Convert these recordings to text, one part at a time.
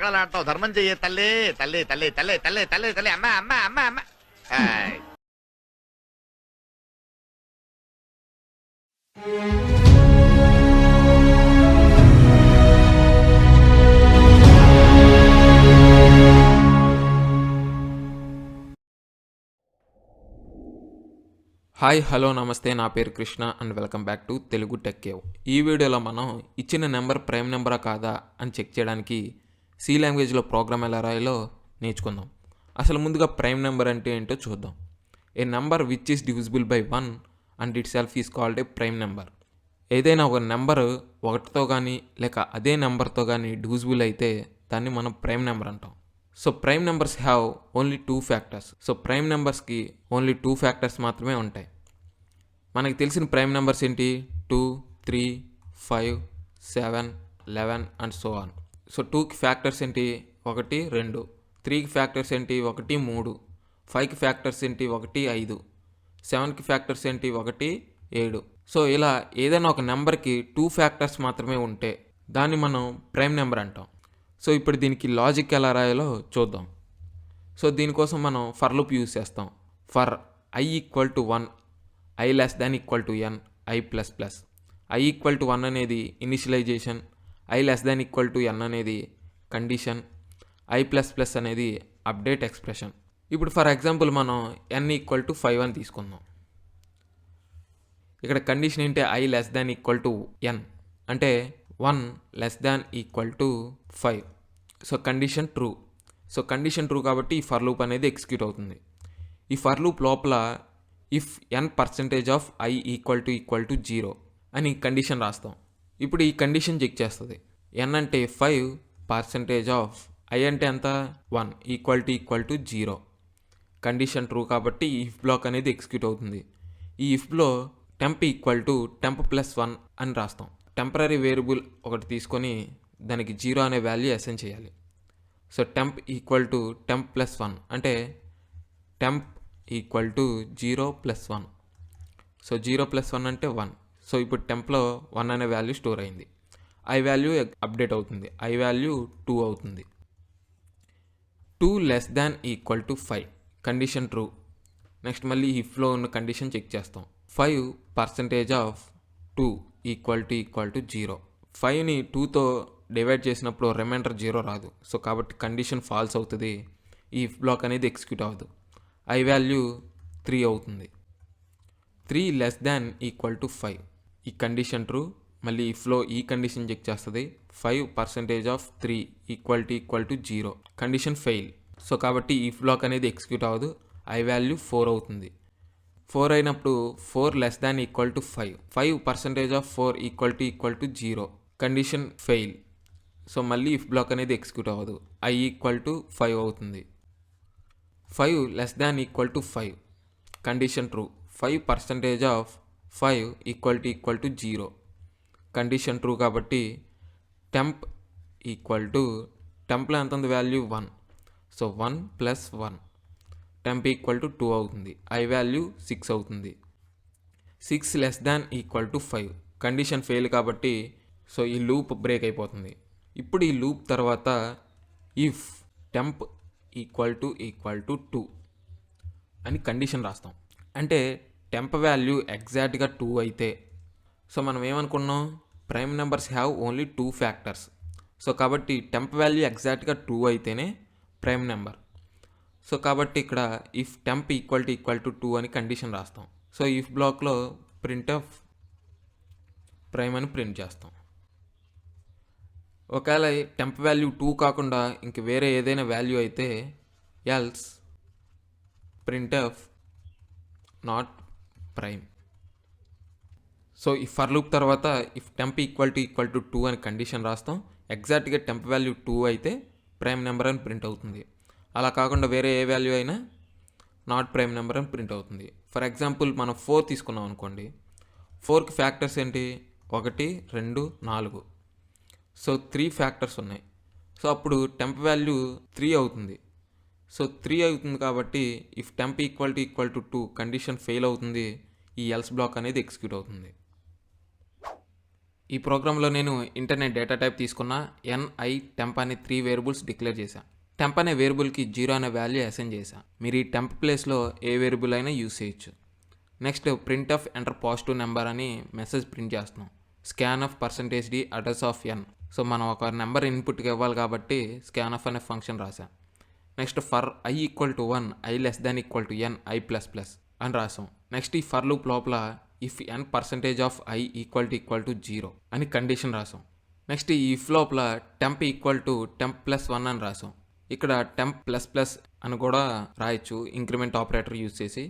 అంటావు ధర్మం చెయ్యే తల్లి తల్లి తల్లి తల్లి తల్లి తల్లి తల్లి అమ్మ అమ్మ అమ్మ అమ్మ ఆయ్. హాయ్ హలో నమస్తే నా పేరు Krishna and welcome back to Telugu tech cave. ఈ వీడియోలో మనం ఇచ్చిన నెంబర్ ప్రైమ్ నెంబరా కాదా అని చెక్ చేయడానికి సి లాంగ్వేజ్లో ప్రోగ్రామ్ ఎలా రాయాలో నేర్చుకుందాం. అసలు ముందుగా ప్రైమ్ నెంబర్ అంటే ఏంటో చూద్దాం. A number which is divisible by 1 and itself is called a prime number. ఏదైనా ఒక నెంబర్ ఒకటితో కానీ లేక అదే నెంబర్తో కానీ డివిజిబుల్ అయితే దాన్ని మనం ప్రైమ్ నెంబర్ అంటాం. So prime numbers have only 2 factors. So prime నెంబర్స్కి ఓన్లీ 2 ఫ్యాక్టర్స్ మాత్రమే ఉంటాయి. మనకి తెలిసిన ప్రైమ్ నెంబర్స్ ఏంటి? 2, 3, 5, 7, 11 అండ్ సో ఆన్. సో 2కి ఫ్యాక్టర్స్ ఏంటి? 1, 2. 3కి ఫ్యాక్టర్స్ ఏంటి? 1, 3. 5కి ఫ్యాక్టర్స్ ఏంటి? 1, 5. 7కి ఫ్యాక్టర్స్ ఏంటి? 1, 7. సో ఇలా ఏదైనా ఒక నెంబర్కి 2 ఫ్యాక్టర్స్ మాత్రమే ఉంటే దాన్ని మనం ప్రైమ్ నెంబర్ అంటాం. సో ఇప్పుడు దీనికి లాజిక్ ఎలా రాయాలో చూద్దాం. సో దీనికోసం మనం ఫర్ లూప్ యూజ్ చేస్తాం. For i = 1, i <= n, i++. i = 1 అనేది ఇనిషియలైజేషన్, i <= n అనేది కండిషన్, i++ అనేది అప్డేట్ ఎక్స్ప్రెషన్. ఇప్పుడు ఫర్ ఎగ్జాంపుల్ మనం n = 5 అని తీసుకుందాం. ఇక్కడ కండిషన్ ఏంటి? i <= n అంటే 1 <= 5. So condition true. So condition true కాబట్టి ఈ ఫర్ లూప్ అనేది ఎగ్జిక్యూట్ అవుతుంది. ఈ ఫర్ లూప్ లోపల ఇఫ్ n% ఆఫ్ i = 0 అని కండిషన్ రాస్తాం. ఇప్పుడు ఈ కండిషన్ చెక్ చేస్తుంది. n అంటే 5, % ఆఫ్ i అంటే ఎంత? 1 = 0. కండిషన్ ట్రూ కాబట్టి ఈ ఇఫ్ బ్లాక్ అనేది ఎగ్జిక్యూట్ అవుతుంది. ఈ ఇఫ్లో temp = temp+1 అని రాస్తాం. టెంపరరీ వేరియబుల్ ఒకటి తీసుకొని దానికి 0 అనే వాల్యూ అసైన్ చేయాలి. సో temp = temp+1 అంటే temp = 0 + 1. సో 0 + 1 అంటే 1. సో ఇప్పుడు టెంప్లో 1 అనే వాల్యూ స్టోర్ అయింది. ఐ వాల్యూ అప్డేట్ అవుతుంది. ఐ వాల్యూ 2 అవుతుంది. 2 <= 5 కండిషన్ ట్రూ. నెక్స్ట్ మళ్ళీ ఇఫ్లో ఉన్న కండిషన్ చెక్ చేస్తాం. 5% ఆఫ్ 2 = 0. 5ని 2తో డివైడ్ చేసినప్పుడు రిమైండర్ 0 రాదు. సో కాబట్టి కండిషన్ ఫాల్స్ అవుతుంది. ఈ ఇఫ్ బ్లాక్ అనేది ఎగ్జిక్యూట్ అవ్వదు. ఐ వాల్యూ 3 అవుతుంది. 3 <= 5 ఈ కండిషన్ ట్రూ. మళ్ళీ ఇఫ్లో ఈ కండిషన్ చెక్ చేస్తుంది. 5% ఆఫ్ 3 = 0 కండిషన్ ఫెయిల్. సో కాబట్టి ఈ ఇఫ్ బ్లాక్ అనేది ఎగ్జిక్యూట్ అవ్వదు. ఐ వాల్యూ 4 అవుతుంది. 4 అయినప్పుడు 4 <= 5. 5% ఆఫ్ 4 = 0 కండిషన్ ఫెయిల్. సో మళ్ళీ ఇఫ్ బ్లాక్ అనేది ఎగ్జిక్యూట్ అవ్వదు. i = 5 అవుతుంది. 5 <= 5 condition true. 5% of 5 = 0 condition true కాబట్టి టెంప్లో ఎంత ఉంది వాల్యూ? 1. సో 1 + 1 temp = 2 అవుతుంది. ఐ వాల్యూ 6 అవుతుంది. 6 <= 5 కండిషన్ ఫెయిల్ కాబట్టి సో ఈ లూప్ బ్రేక్ అయిపోతుంది. ఇప్పుడు ఈ లూప్ తర్వాత ఇఫ్ temp = 2 అని కండిషన్ రాస్తాం. అంటే టెంప్ వాల్యూ ఎగ్జాక్ట్గా 2 అయితే సో మనం ఏమనుకున్నాం? Prime numbers have only 2 factors. So కాబట్టి టెంప్ వాల్యూ ఎగ్జాక్ట్గా 2 అయితేనే ప్రైమ్ నెంబర్. సో కాబట్టి ఇక్కడ ఇఫ్ temp = 2 అని కండిషన్ రాస్తాం. సో ఇఫ్ బ్లాక్లో printf ప్రైమ్ అని ప్రింట్ చేస్తాం. ఒకవేళ టెంప్ వాల్యూ 2 కాకుండా ఇంక వేరే ఏదైనా వాల్యూ అయితే else printf not prime. So ఈ ఫర్ లూప్ తర్వాత ఇఫ్ temp = 2 అని కండిషన్ రాస్తాం. ఎగ్జాక్ట్గా టెంప్ వాల్యూ 2 అయితే ప్రైమ్ నెంబర్ అని ప్రింట్ అవుతుంది. అలా కాకుండా వేరే ఏ వాల్యూ అయినా నాట్ ప్రైమ్ నెంబర్ అని ప్రింట్ అవుతుంది. ఫర్ ఎగ్జాంపుల్ మనం 4 తీసుకున్నాం అనుకోండి. 4కి ఫ్యాక్టర్స్ ఏంటి? 1, 2, 4. సో 3 ఫ్యాక్టర్స్ ఉన్నాయి. సో అప్పుడు టెంప్ వాల్యూ 3 అవుతుంది. సో 3 అవుతుంది కాబట్టి ఇఫ్ temp = 2 కండిషన్ ఫెయిల్ అవుతుంది. ఈ ఎల్స్ బ్లాక్ అనేది ఎగ్జిక్యూట్ అవుతుంది. ఈ ప్రోగ్రాంలో నేను ఇంటర్నెట్ డేటా టైప్ తీసుకున్న ఎన్ఐ టెంప్ అనే 3 వేరియబుల్స్ డిక్లేర్ చేశాను. టెంప్ అనే వేరియబుల్కి 0 అనే వాల్యూ అసైన్ చేశాను. మీరు ఈ టెంప్ ప్లేస్లో ఏ వేరియబుల్ అయినా యూజ్ చేయొచ్చు. Next print of enter positive number అని మెసేజ్ ప్రింట్ చేస్తున్నాం. Scan of %d address of n. So మనం ఒక నెంబర్ ఇన్పుట్కి ఇవ్వాలి కాబట్టి స్కాన్ ఆఫ్ అనే ఫంక్షన్ రాసాం. Next for i equal to 1 i less than equal to n i plus plus అని రాసాం. నెక్స్ట్ ఈ ఫర్ లూప్ లోపల if n % of i equal to 0 అని కండిషన్ రాసాం. నెక్స్ట్ ఈ ఇఫ్ లోపల temp equal to temp plus 1 అని రాసాం. ఇక్కడ టెంప్ ప్లస్ ప్లస్ అని కూడా రాయొచ్చు ఇంక్రిమెంట్ ఆపరేటర్ యూజ్ చేసి,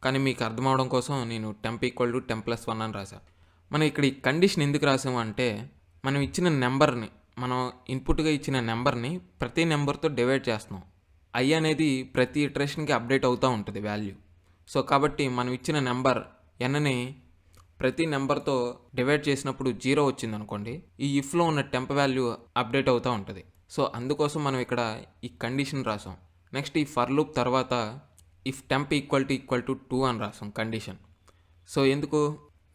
కానీ మీకు అర్థం అవడం కోసం నేను temp equal to temp plus 1 అని రాసా. మనం ఇక్కడ ఈ కండిషన్ ఎందుకు రాసాము అంటే మనం ఇచ్చిన నెంబర్ని, మనం ఇన్పుట్గా ఇచ్చిన నెంబర్ని ప్రతి నెంబర్తో డివైడ్ చేస్తున్నాం. i అనేది ప్రతి ఇటరేషన్కి అప్డేట్ అవుతూ ఉంటుంది వాల్యూ. సో కాబట్టి మనం ఇచ్చిన నెంబర్ nని ప్రతి నెంబర్తో డివైడ్ చేసినప్పుడు 0 వచ్చింది అనుకోండి, ఈ ఇఫ్లో ఉన్న టెంప్ వాల్యూ అప్డేట్ అవుతూ ఉంటుంది. సో అందుకోసం మనం ఇక్కడ ఈ కండిషన్ రాసాం. నెక్స్ట్ ఈ ఫర్ లూప్ తర్వాత ఇఫ్ టెంప్ ఈక్వల్ టు 2 అని రాసాం కండిషన్. సో ఎందుకు,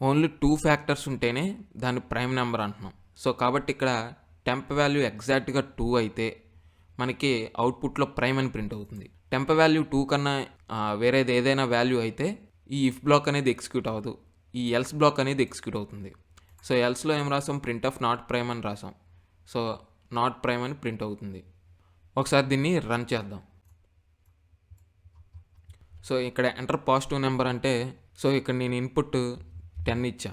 ఓన్లీ 2 ఫ్యాక్టర్స్ ఉంటేనే దాన్ని ప్రైమ్ నెంబర్ అంటున్నాం. సో కాబట్టి ఇక్కడ టెంప్ వాల్యూ ఎగ్జాక్ట్గా 2 అయితే మనకి అవుట్పుట్లో ప్రైమ్ అని ప్రింట్ అవుతుంది. టెంప్ వాల్యూ 2 కన్నా వేరేది ఏదైనా వాల్యూ అయితే ఈ ఇఫ్ బ్లాక్ అనేది ఎగ్జిక్యూట్ అవ్వదు, ఈ ఎల్స్ బ్లాక్ అనేది ఎగ్జిక్యూట్ అవుతుంది. సో ఎల్స్లో ఏం రాసాం, ప్రింట్ ఆఫ్ నాట్ ప్రైమ్ అని రాసాం. సో నాట్ ప్రైమ్ అని ప్రింట్ అవుతుంది. ఒకసారి దీన్ని రన్ చేద్దాం. సో ఇక్కడ ఎంటర్ పాజిటివ్ నెంబర్ అంటే, సో ఇక్కడ నేను ఇన్పుట్ 10 ఇచ్చా.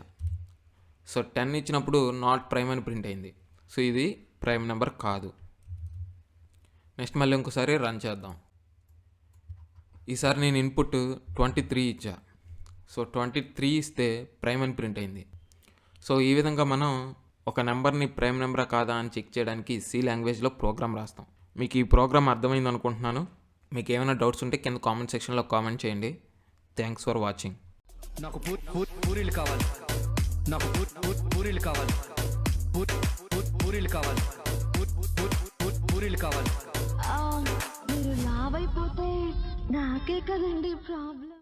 సో 10 ఇచ్చినప్పుడు నాట్ ప్రైమ్ అని ప్రింట్ అయింది. సో ఇది ప్రైమ్ నెంబర్ కాదు. నెక్స్ట్ మళ్ళీ ఇంకోసారి రన్ చేద్దాం. ఈసారి నేను ఇన్పుట్ 23 ఇచ్చా. సో 23 ఇస్తే ప్రైమ్ అని ప్రింట్ అయింది. సో ఈ విధంగా మనం ఒక నెంబర్ని ప్రైమ్ నెంబరా కాదా అని చెక్ చేయడానికి సి లాంగ్వేజ్లో ప్రోగ్రామ్ రాస్తాం. మీకు ఈ ప్రోగ్రామ్ అర్థమైంది అనుకుంటున్నాను. మీకు ఏమైనా డౌట్స్ ఉంటే కింద కామెంట్ సెక్షన్లో కామెంట్ చేయండి. Thanks for watching. నాకు పూరీలు కావాలి, నాకు పూరీలు కావాలి, పూరీలు కావాలి, పూరీలు కావాలి. మీరు లావైపోతే నాకే కదండి ప్రాబ్లం.